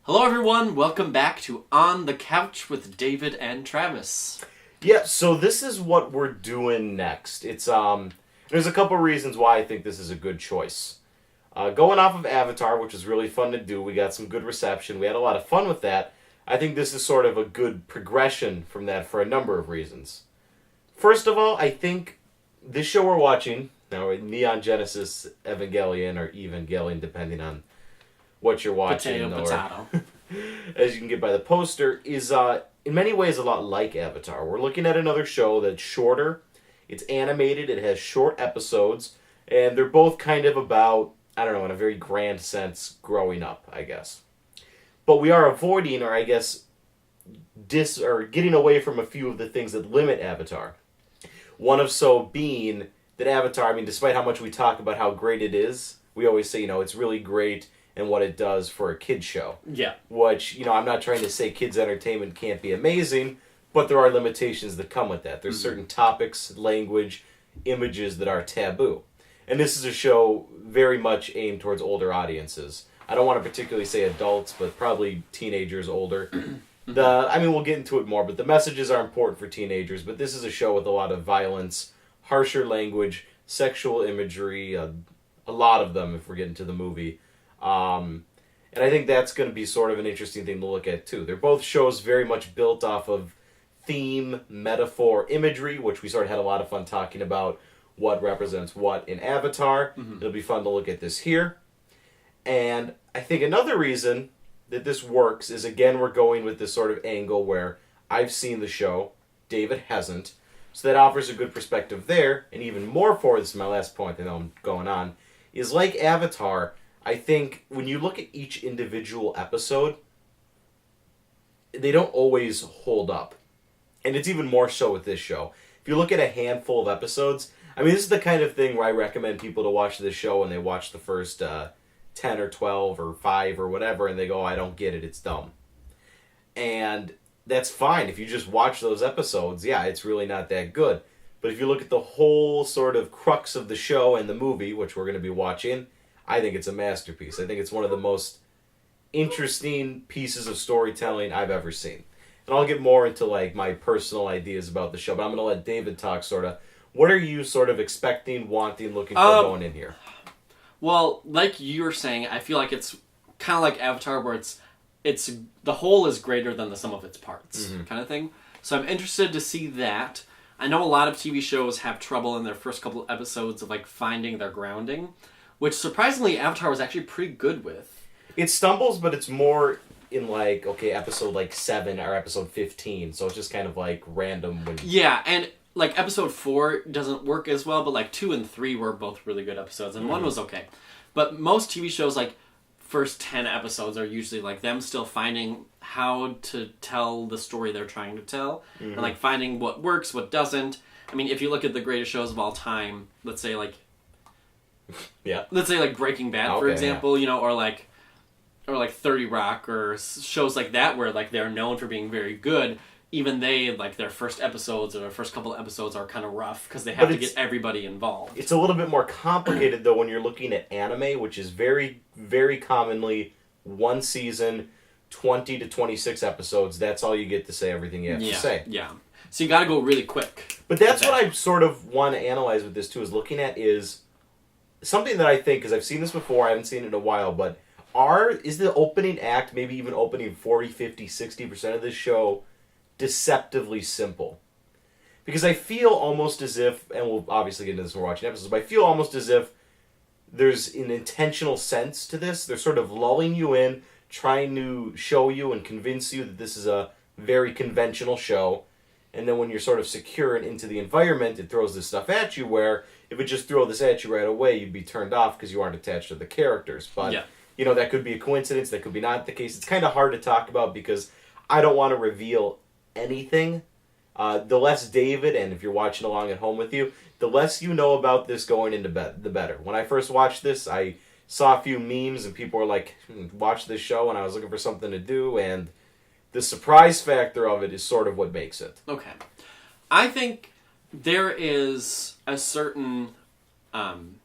Hello everyone, welcome back to On the Couch with David and Travis. Yeah, so this is what we're doing next. It's there's a couple reasons why I think this is a good choice. Going off of Avatar, which was really fun to do, we got some good reception. We had a lot of fun with that. I think this is sort of a good progression from that for a number of reasons. First of all, I think this show we're watching, now Neon Genesis Evangelion, or Evangelion, depending on what you're watching. Potato. As you can get by the poster, is in many ways a lot like Avatar. We're looking at another show that's shorter, it's animated, it has short episodes, and they're both kind of about, I don't know, in a very grand sense, growing up, I guess. But we are avoiding, or I guess, getting away from a few of the things that limit Avatar. One of so being that Avatar, I mean, despite how much we talk about how great it is, we always say, it's really great and what it does for a kid's show. Yeah. Which, I'm not trying to say kids' entertainment can't be amazing, but there are limitations that come with that. There's certain topics, language, images that are taboo. And this is a show very much aimed towards older audiences. I don't want to particularly say adults, but probably teenagers older. We'll get into it more, but the messages are important for teenagers, but this is a show with a lot of violence, harsher language, sexual imagery, a lot of them if we're getting to the movie. And I think that's going to be sort of an interesting thing to look at, too. They're both shows very much built off of theme, metaphor, imagery, which we sort of had a lot of fun talking about what represents what in Avatar. Mm-hmm. It'll be fun to look at this here. And I think another reason that this works is, again, we're going with this sort of angle where I've seen the show, David hasn't, so that offers a good perspective there. And even more for, this is my last point, I know I'm going on, is like Avatar, I think when you look at each individual episode, they don't always hold up. And it's even more so with this show. If you look at a handful of episodes, this is the kind of thing where I recommend people to watch this show when they watch the first 10 or 12 or 5 or whatever, and they go, I don't get it, it's dumb. And that's fine. If you just watch those episodes, yeah, it's really not that good. But if you look at the whole sort of crux of the show and the movie, which we're going to be watching, I think it's a masterpiece. I think it's one of the most interesting pieces of storytelling I've ever seen. And I'll get more into my personal ideas about the show, but I'm going to let David talk sort of. What are you sort of expecting, wanting, looking for going in here? Well, like you were saying, I feel like it's kind of like Avatar where it's the whole is greater than the sum of its parts kind of thing. So I'm interested to see that. I know a lot of TV shows have trouble in their first couple of episodes of finding their grounding, which surprisingly Avatar was actually pretty good with. It stumbles, but it's more in episode 7 or episode 15, so it's just kind of random. Yeah, and episode 4 doesn't work as well, but 2 and 3 were both really good episodes, and 1 was okay. But most TV shows, first 10 episodes are usually them still finding how to tell the story they're trying to tell, and finding what works, what doesn't. If you look at the greatest shows of all time, let's say yeah. Let's say Breaking Bad, for example, or 30 Rock, or shows like that where they're known for being very good. Even they, their first episodes or their first couple of episodes are kind of rough because they have to get everybody involved. It's a little bit more complicated though when you're looking at anime, which is very, very commonly one season, 20 to 26 episodes. That's all you get to say everything you have to say. Yeah. So you got to go really quick. But that's what I sort of want to analyze with this too, is looking at is something that I think, because I've seen this before, I haven't seen it in a while, but is the opening act, maybe even opening 40, 50, 60% of this show deceptively simple? Because I feel almost as if, and we'll obviously get into this when we're watching episodes, but I feel almost as if there's an intentional sense to this. They're sort of lulling you in, trying to show you and convince you that this is a very conventional show, and then when you're sort of secure and into the environment, it throws this stuff at you where if it just threw this at you right away, you'd be turned off because you aren't attached to the characters. But, that could be a coincidence, that could be not the case. It's kind of hard to talk about because I don't want to reveal anything. The less David, and if you're watching along at home with you, the less you know about this going into bed, the better. When I first watched this, I saw a few memes and people were like, watch this show, and I was looking for something to do, and the surprise factor of it is sort of what makes it. Okay. I think there is a certain, kind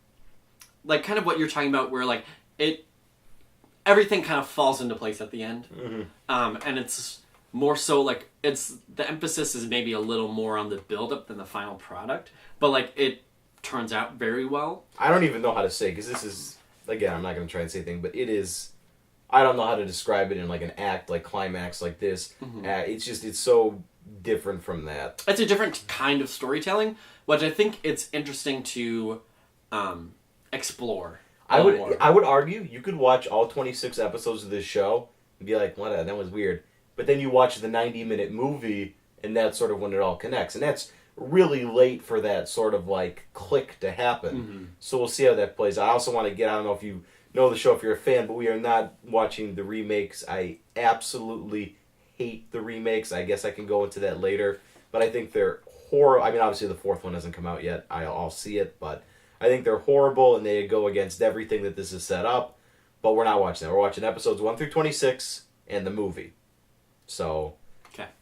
of what you're talking about where, everything kind of falls into place at the end. Mm-hmm. And it's more so like the emphasis is maybe a little more on the build-up than the final product, but like it turns out very well. I don't even know how to say, because this is, again, I'm not going to try and say anything, but it is, I don't know how to describe it in like an act, like climax like this. It's so different from that. It's a different kind of storytelling, which I think it's interesting to explore. I would argue you could watch all 26 episodes of this show and be like, what, that was weird. But then you watch the 90-minute movie, and that's sort of when it all connects. And that's really late for that sort of like click to happen. So we'll see how that plays. I also want to I don't know if you know the show, if you're a fan, but we are not watching the remakes. I absolutely hate the remakes. I guess I can go into that later. But I think they're horrible. I mean, obviously the fourth one hasn't come out yet. I'll see it, but I think they're horrible, and they go against everything that this is set up. But we're not watching that. We're watching episodes 1 through 26 and the movie. So,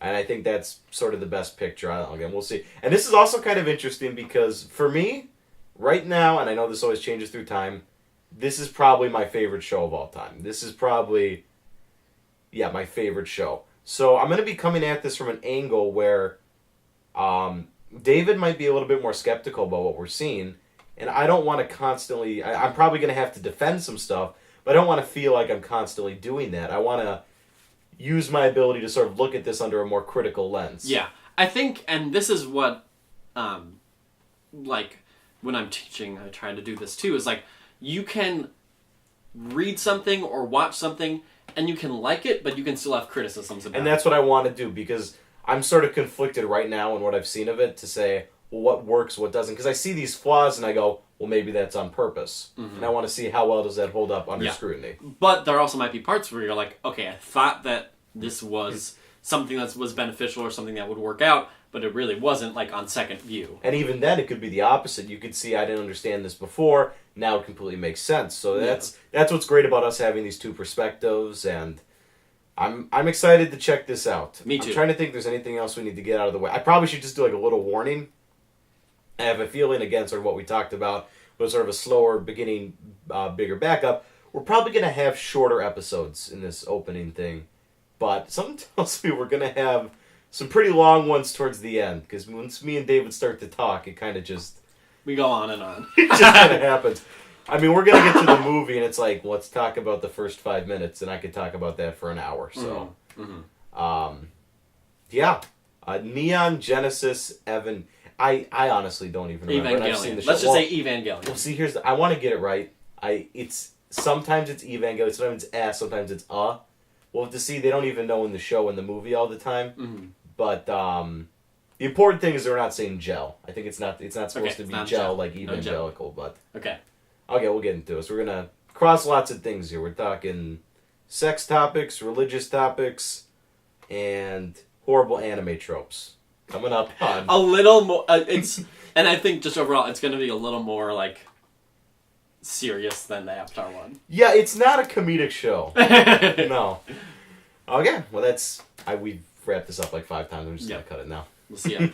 and I think that's sort of the best picture. Again, we'll see. And this is also kind of interesting because for me, right now, and I know this always changes through time, this is probably my favorite show of all time. This is probably, my favorite show. So I'm going to be coming at this from an angle where David might be a little bit more skeptical about what we're seeing, and I don't want to constantly, I'm probably going to have to defend some stuff, but I don't want to feel like I'm constantly doing that. I want to use my ability to sort of look at this under a more critical lens. Yeah. I think, and this is what, like, when I'm teaching, I try to do this too, is like, you can read something or watch something, and you can like it, but you can still have criticisms about it. And that's what I want to do, because I'm sort of conflicted right now in what I've seen of it to say, well, what works, what doesn't. Because I see these flaws, and I go, well, maybe that's on purpose. And I want to see how well does that hold up under scrutiny. But there also might be parts where you're like, okay, I thought that this was something that was beneficial or something that would work out, but it really wasn't, like, on second view. And even then, it could be the opposite. You could see, I didn't understand this before, now it completely makes sense. So that's what's great about us having these two perspectives, and I'm excited to check this out. Me too. I'm trying to think if there's anything else we need to get out of the way. I probably should just do like a little warning. I have a feeling, again, sort of what we talked about, was sort of a slower beginning, bigger backup. We're probably going to have shorter episodes in this opening thing, but something tells me we're going to have some pretty long ones towards the end, because once me and David start to talk, it kind of just... We go on and on. It just kind of happens. I mean, we're going to get to the movie, and it's like, let's talk about the first 5 minutes, and I could talk about that for an hour. So, Neon Genesis Evangelion. I honestly don't even remember. I've seen the show. Let's just say Evangelion. Well, see, I want to get it right. Sometimes it's Evangelion, sometimes it's sometimes it's We'll have to see. They don't even know in the show and the movie all the time. But the important thing is they're not saying gel. I think it's not supposed to be gel like evangelical. But okay, we'll get into it. So we're gonna cross lots of things here. We're talking sex topics, religious topics, and horrible anime tropes. Coming up on a little more. And I think just overall, it's going to be a little more like serious than the Avatar one. Yeah, it's not a comedic show. No. Okay, well we've wrapped this up like 5 times. I'm just gonna cut it now. We'll see ya.